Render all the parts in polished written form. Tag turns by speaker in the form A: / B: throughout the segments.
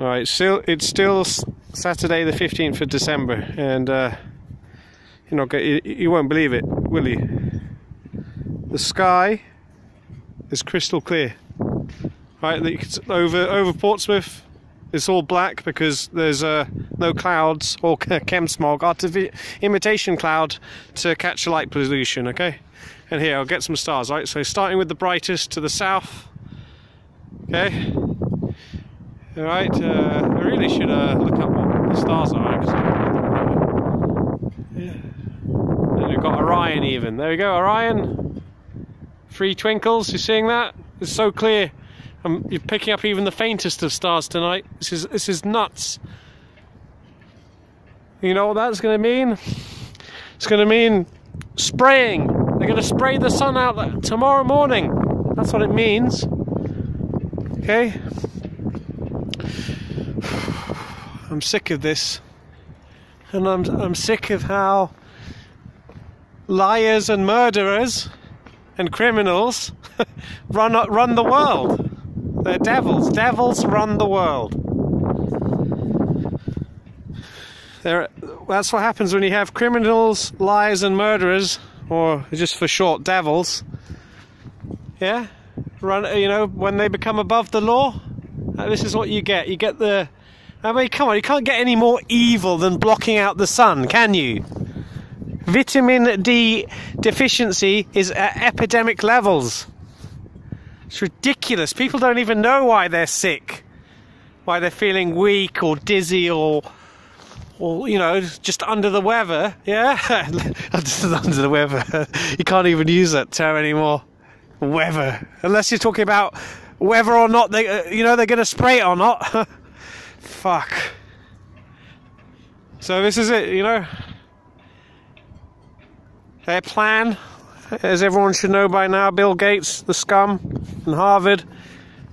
A: Alright, it's still Saturday the 15th of December, and you won't believe it, will you? The sky is crystal clear. Right, over Portsmouth, it's all black because there's no clouds or chem smog, imitation cloud to catch the light pollution. Okay, and here I'll get some stars. Right, so starting with the brightest to the south. Okay. All right. I really should look up what the stars are. Yeah. And we've got Orion even. There we go, Orion. 3 twinkles. You seeing that? It's so clear. You're picking up even the faintest of stars tonight. This is nuts. You know what that's going to mean? It's going to mean spraying. They're going to spray the sun out tomorrow morning. That's what it means. Okay? I'm sick of this. And I'm sick of how liars and murderers and criminals run the world. They're devils. Devils run the world. That's what happens when you have criminals, liars and murderers, or just for short, devils. Yeah? When they become above the law, this is what you get. You get the... I mean, come on, you can't get any more evil than blocking out the sun, can you? Vitamin D deficiency is at epidemic levels. It's ridiculous. People don't even know why they're sick, why they're feeling weak or dizzy or just under the weather. Yeah, just under the weather. You can't even use that term anymore. Weather, unless you're talking about whether or not they're going to spray it or not. Fuck. So this is it. Their plan, as everyone should know by now, Bill Gates, the scum, and Harvard.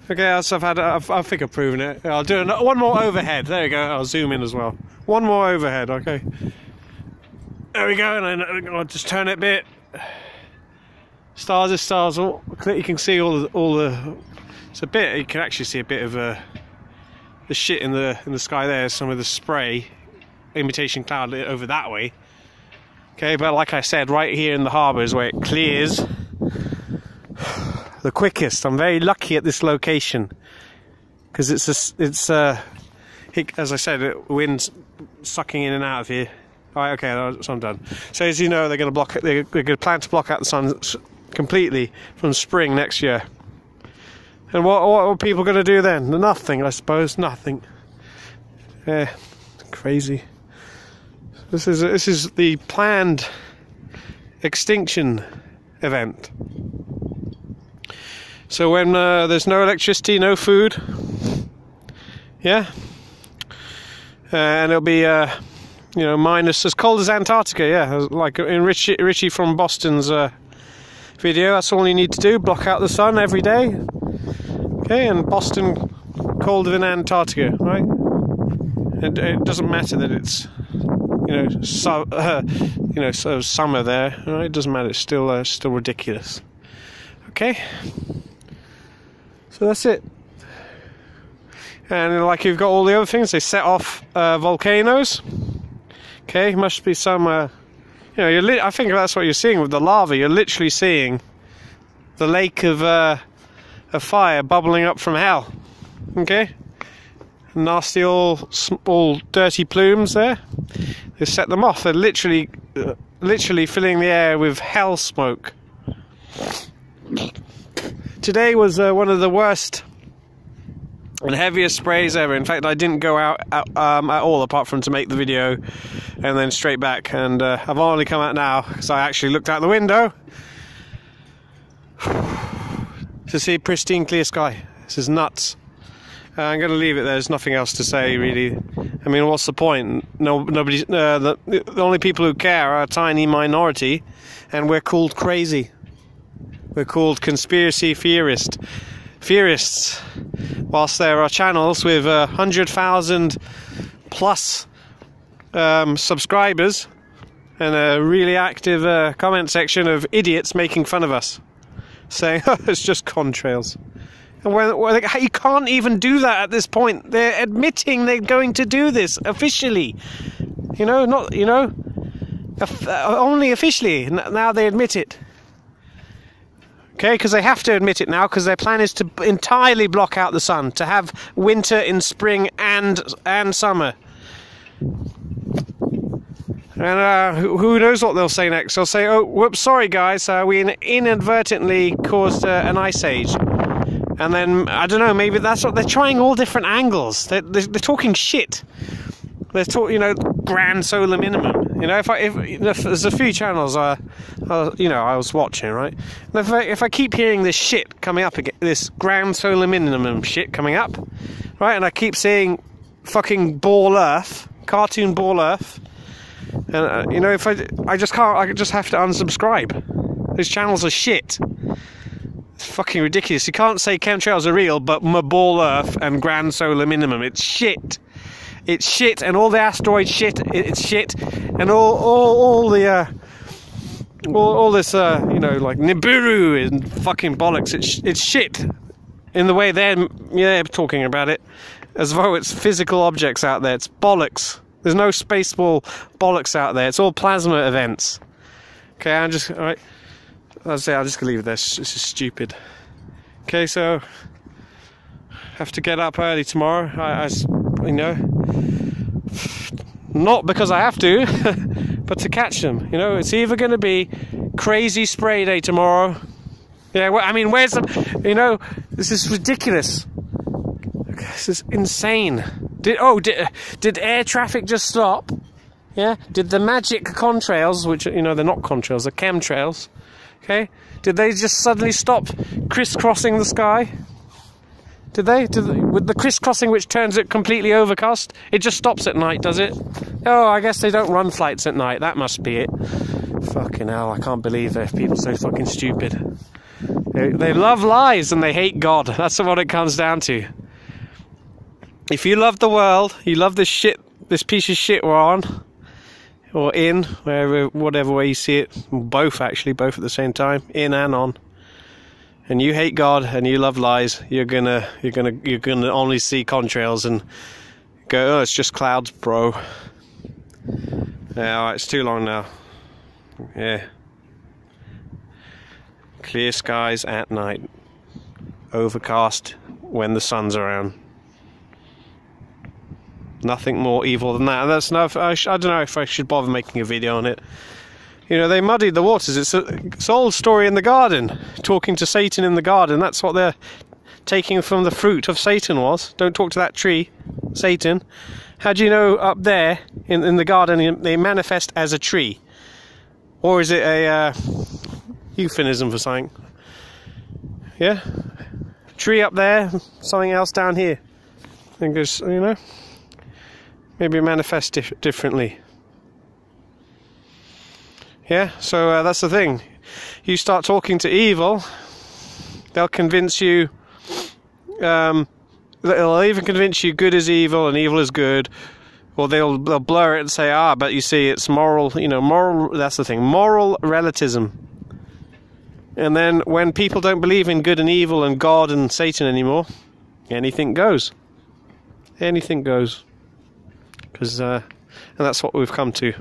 A: Okay, I think I've proven it. I'll do one more overhead. There we go. I'll zoom in as well. One more overhead. Okay. There we go. And then I'll just turn it a bit. Stars is stars. You can see all the. It's a bit. You can actually see a bit of the shit in the sky there. Some of the spray, imitation cloud over that way. Okay, but like I said, right here in the harbour is where it clears the quickest. I'm very lucky at this location because it's as I said, wind's sucking in and out of here. All right, okay, so I'm done. So as you know, they're going to plan to block out the sun completely from spring next year. And what are people going to do then? Nothing, I suppose. Nothing. Yeah, crazy. This is the planned extinction event. So when there's no electricity, no food, yeah, and it'll be minus as cold as Antarctica, yeah, like in Richie from Boston's video. That's all you need to do: block out the sun every day. Okay, and Boston colder than Antarctica, right? And it doesn't matter that it's so summer there. Right? It doesn't matter. It's still ridiculous. Okay, so that's it. And like you've got all the other things, they set off volcanoes. Okay, must be some. I think that's what you're seeing with the lava. You're literally seeing the lake of fire bubbling up from hell. Okay, nasty all dirty plumes there. They set them off. They're literally filling the air with hell smoke. Today was one of the worst and heaviest sprays ever. In fact, I didn't go out at all, apart from to make the video and then straight back. And I've only come out now because I actually looked out the window to see pristine clear sky. This is nuts. I'm going to leave it there. There's nothing else to say, really. I mean, what's the point? Nobody. The only people who care are a tiny minority, and we're called crazy. We're called conspiracy theorists. Whilst there are channels with 100,000 plus subscribers and a really active comment section of idiots making fun of us, saying, "Oh, it's just contrails." You can't even do that at this point. They're admitting they're going to do this officially. You know, not, you know, only officially. Now they admit it. Okay, because they have to admit it now, because their plan is to entirely block out the sun, to have winter in spring and summer. And who knows what they'll say next? They'll say, "Oh, whoops, sorry guys, we inadvertently caused an ice age." And then, I don't know, maybe that's what they're trying, all different angles. They're talking shit. They're talking, you know, grand solar minimum. You know, if there's a few channels, you know, I was watching, right? And if I keep hearing this shit coming up again, this grand solar minimum shit coming up, right? And I keep seeing fucking Ball Earth, cartoon Ball Earth, and you know, if I just can't, I just have to unsubscribe. Those channels are shit. It's fucking ridiculous. You can't say chemtrails are real, but Ball Earth and grand solar minimum, it's shit. It's shit, and all the asteroid shit, it's shit, and all the all this you know, like Nibiru and fucking bollocks. It's shit in the way they're talking about it, as though it's physical objects out there. It's bollocks. There's no spaceball bollocks out there. It's all plasma events. Okay, I'm just all right. I'll just leave this. This is stupid. Okay, so I have to get up early tomorrow. I you know, not because I have to, but to catch them. You know, it's either going to be crazy spray day tomorrow. Yeah, well, I mean, where's the? You know, this is ridiculous. This is insane. Did air traffic just stop? Yeah. Did the magic contrails, which, you know, they're not contrails, they're chemtrails. Okay. Did they just suddenly stop crisscrossing the sky? Did they? With the crisscrossing, which turns it completely overcast, it just stops at night, does it? Oh, I guess they don't run flights at night. That must be it. Fucking hell, I can't believe there's people so fucking stupid. They love lies and they hate God. That's what it comes down to. If you love the world, you love this shit, this piece of shit we're on, or in, whatever way you see it, both actually, both at the same time, in and on. And you hate God and you love lies, you're gonna only see contrails and go, oh, it's just clouds, bro. Yeah, alright, it's too long now. Yeah. Clear skies at night. Overcast when the sun's around. Nothing more evil than that. And that's enough. I don't know if I should bother making a video on it. You know, they muddied the waters. It's an old story in the garden. Talking to Satan in the garden. That's what they're taking from the fruit of Satan was. Don't talk to that tree, Satan. How do you know up there in the garden they manifest as a tree? Or is it a euphemism for something? Yeah? Tree up there, something else down here. I think there's, you know, maybe manifest differently. Yeah, so that's the thing. You start talking to evil, they'll convince you, they'll even convince you good is evil and evil is good, or they'll blur it and say, ah, but you see, it's moral, you know, moral, that's the thing, moral relativism. And then when people don't believe in good and evil and God and Satan anymore, anything goes. Anything goes. Because, and that's what we've come to.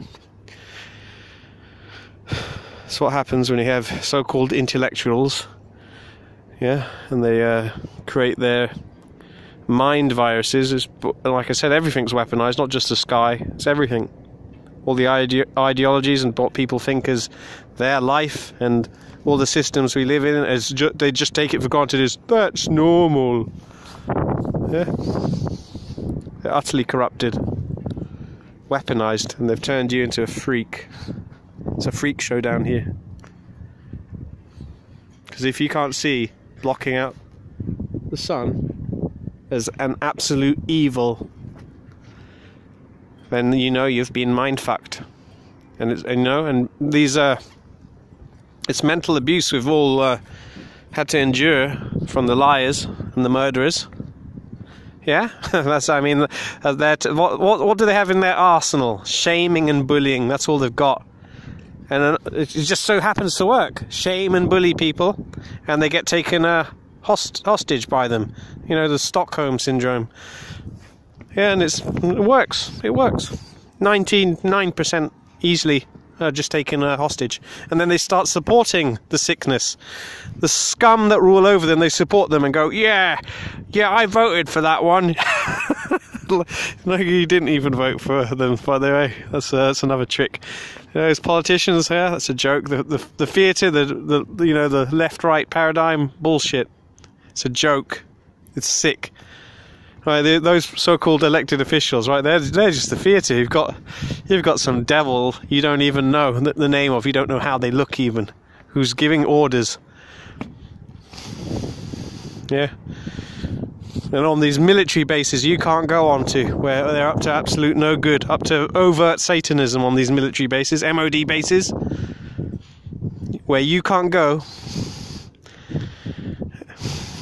A: That's what happens when you have so-called intellectuals, yeah, and they create their mind viruses. It's, like I said, everything's weaponized, not just the sky, it's everything. All the ideologies and what people think is their life and all the systems we live in, they just take it for granted as, that's normal. Yeah. They're utterly corrupted, weaponized, and they've turned you into a freak. It's a freak show down here. Because if you can't see blocking out the sun as an absolute evil, then you know you've been mind fucked. And it's, you know, and these it's mental abuse we've all had to endure from the liars and the murderers. Yeah, that's, I mean, what do they have in their arsenal? Shaming and bullying. That's all they've got. And it just so happens to work. Shame and bully people, and they get taken hostage by them. You know, the Stockholm syndrome. Yeah, and it works. It works. 99% easily just taken hostage. And then they start supporting the sickness. The scum that rule over them, they support them and go, yeah, I voted for that one. No, you didn't even vote for them, by the way. That's another trick. Those politicians, yeah, that's a joke. The theatre, the left-right paradigm, bullshit. It's a joke. It's sick. Right, those so-called elected officials, right? They're just the theatre. You've got some devil you don't even know the name of. You don't know how they look even. Who's giving orders? Yeah. And on these military bases you can't go onto, where they're up to absolute no good, up to overt Satanism on these military bases, MOD bases, where you can't go.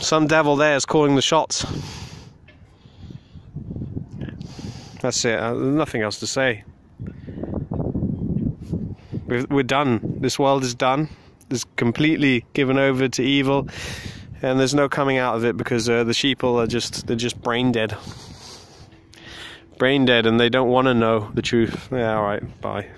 A: Some devil there is calling the shots. That's it. There's nothing else to say. We're done. This world is done. It's completely given over to evil, and there's no coming out of it because the sheeple are they're just brain dead. Brain dead, and they don't want to know the truth. Yeah, all right. Bye.